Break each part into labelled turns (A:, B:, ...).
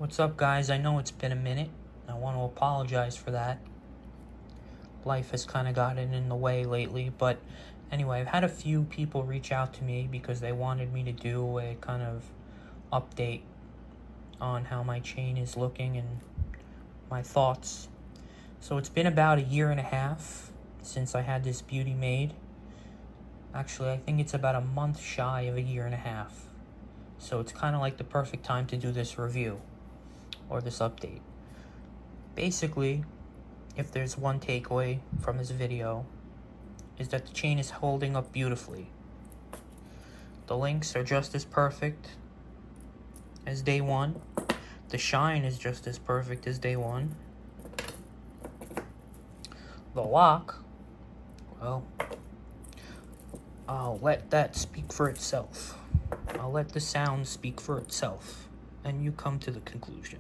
A: What's up, guys? I know it's been a minute. I want to apologize for that. Life has kind of gotten in the way lately, but anyway, I've had a few people reach out to me because they wanted me to do a kind of update on how my chain is looking and my thoughts. So it's been about a year and a half since I had this beauty made. Actually, I think it's about a month shy of a year and a half. So it's kind of like the perfect time to do this review or this update. Basically, if there's one takeaway from this video, is that the chain is holding up beautifully. The links are just as perfect as day one. The shine is just as perfect as day one. The lock, well, I'll let that speak for itself. I'll let the sound speak for itself, and you come to the conclusion.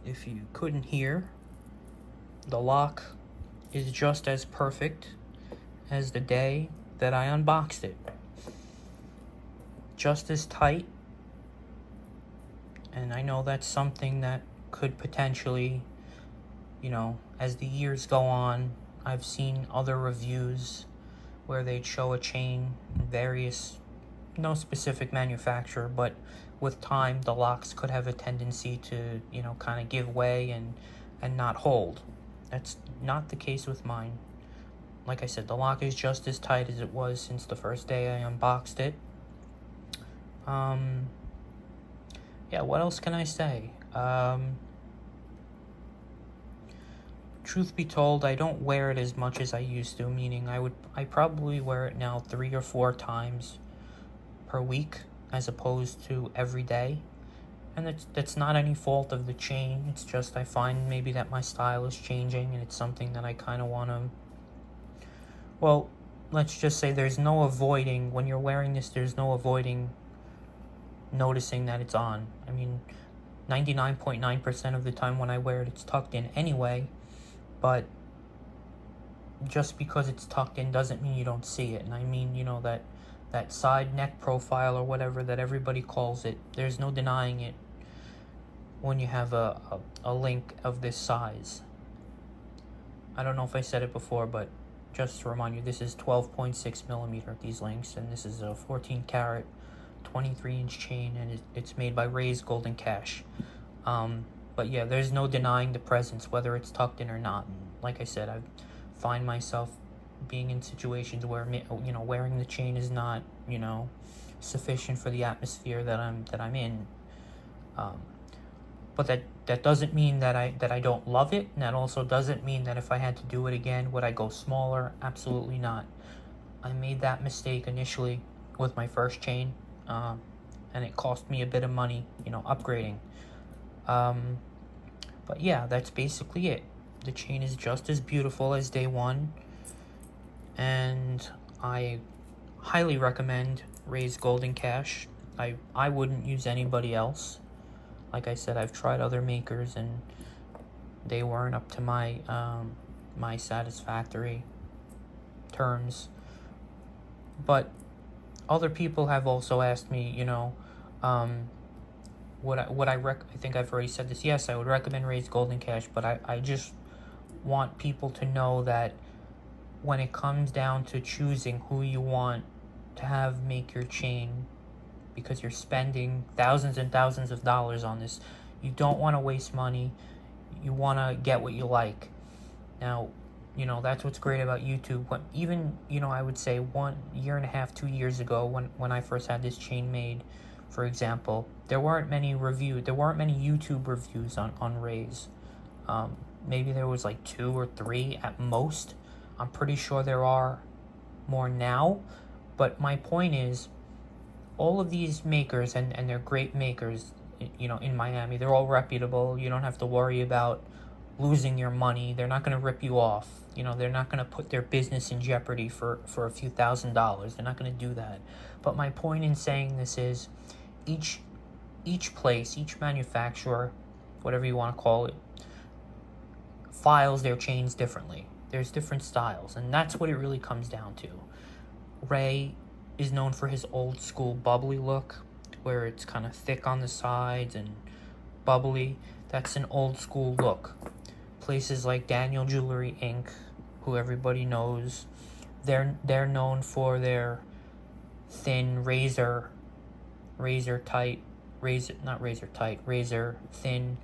A: If you couldn't hear, the lock is just as perfect as the day that I unboxed it. Just as tight, and I know that's something that could potentially, as the years go on, I've seen other reviews where they'd show a chain, no specific manufacturer, but with time, the locks could have a tendency to, kind of give way and not hold. That's not the case with mine. Like I said, the lock is just as tight as it was since the first day I unboxed it. Yeah, what else can I say? Truth be told, I don't wear it as much as I used to, meaning I probably wear it now 3 or 4 times per week as opposed to every day. And that's not any fault of the chain. It's just I find maybe that my style is changing and it's something that I kind of want to... Well, let's just say there's no avoiding, when you're wearing this, there's no avoiding noticing that it's on. I mean, 99.9% of the time when I wear it, it's tucked in anyway. But just because it's tucked in doesn't mean you don't see it. And I mean, that side neck profile or whatever that everybody calls it, there's no denying it when you have a link of this size. I don't know if I said it before, but just to remind you, this is 12.6 millimeter, these links, and this is a 14 karat 23-inch chain, and it's made by Ray's Golden Cash. But yeah, there's no denying the presence, whether it's tucked in or not. And like I said, I find myself being in situations where, wearing the chain is not, sufficient for the atmosphere that I'm in. But that doesn't mean that I don't love it, and that also doesn't mean that if I had to do it again, would I go smaller? Absolutely not. I made that mistake initially with my first chain, and it cost me a bit of money, upgrading. But yeah, that's basically it. The chain is just as beautiful as day one, and I highly recommend Ray's Golden Cash. I wouldn't use anybody else. Like I said, I've tried other makers and they weren't up to my my satisfactory terms. But other people have also asked me, I think I've already said this. Yes, I would recommend Ray's Golden Cash, but I just want people to know that when it comes down to choosing who you want to have make your chain, because you're spending thousands and thousands of dollars on this, you don't want to waste money. You want to get what you like. Now, that's what's great about YouTube. Even, I would say 1 year and a half, 2 years ago, when I first had this chain made, for example, there weren't many YouTube reviews on Ray's. Maybe there was like 2 or 3 at most. I'm pretty sure there are more now. But my point is, all of these makers, and they're great makers, in Miami, they're all reputable. You don't have to worry about losing your money. They're not going to rip you off. You know, they're not going to put their business in jeopardy for a few $1,000s. They're not going to do that. But my point in saying this is each place, each manufacturer, whatever you want to call it, files their chains differently. There's different styles, and that's what it really comes down to. Ray is known for his old school bubbly look, where it's kind of thick on the sides and bubbly. That's an old school look. Places like Daniel Jewelry Inc., who everybody knows, they're known for their thin razor thin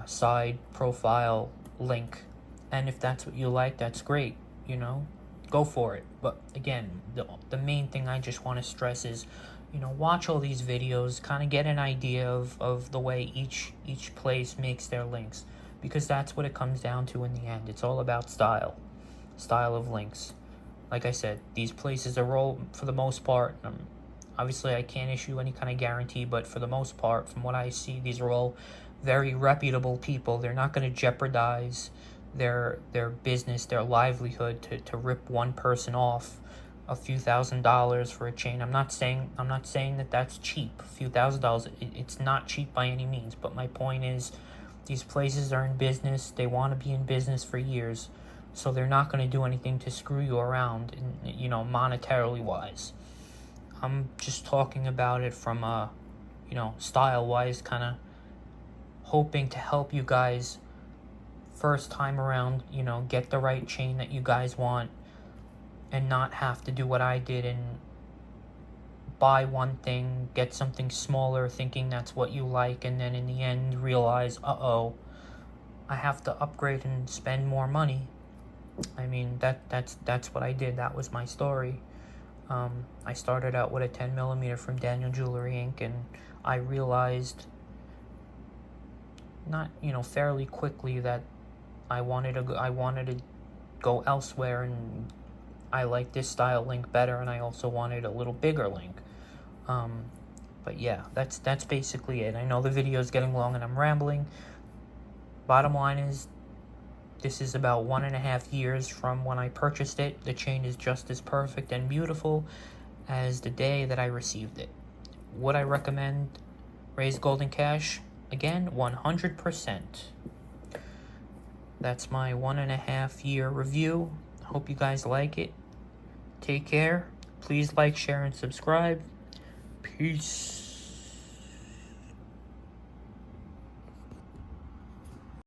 A: side profile link. And if that's what you like, that's great, you know, go for it. But again, the main thing I just want to stress is, you know, watch all these videos, kind of get an idea of the way each place makes their links, because that's what it comes down to in the end. It's all about style of links. Like I said, these places are all, for the most part, obviously I can't issue any kind of guarantee, but for the most part, from what I see, these are all very reputable people. They're not going to jeopardize their business, their livelihood to rip one person off a few $1,000s for a chain. I'm not saying that that's cheap. A few $1,000s, it's not cheap by any means. But my point is, these places are in business. They want to be in business for years, so they're not going to do anything to screw you around, you know, monetarily wise. I'm just talking about it from a, you know, style wise, kind of hoping to help you guys first time around, you know, get the right chain that you guys want, and not have to do what I did and buy one thing, get something smaller thinking that's what you like, and then in the end realize, uh-oh, I have to upgrade and spend more money. I mean, that's what I did. That was my story. I started out with a 10mm from Daniel Jewelry Inc., and I realized, not, you know, fairly quickly, that I wanted to go elsewhere, and I like this style link better, and I also wanted a little bigger link. But yeah, that's basically it. I know the video is getting long and I'm rambling. Bottom line is, this is about 1.5 years from when I purchased it. The chain is just as perfect and beautiful as the day that I received it. Would I recommend Ray's Golden Cash? Again, 100%. That's my 1.5 year review. Hope you guys like it. Take care. Please like, share, and subscribe. Peace.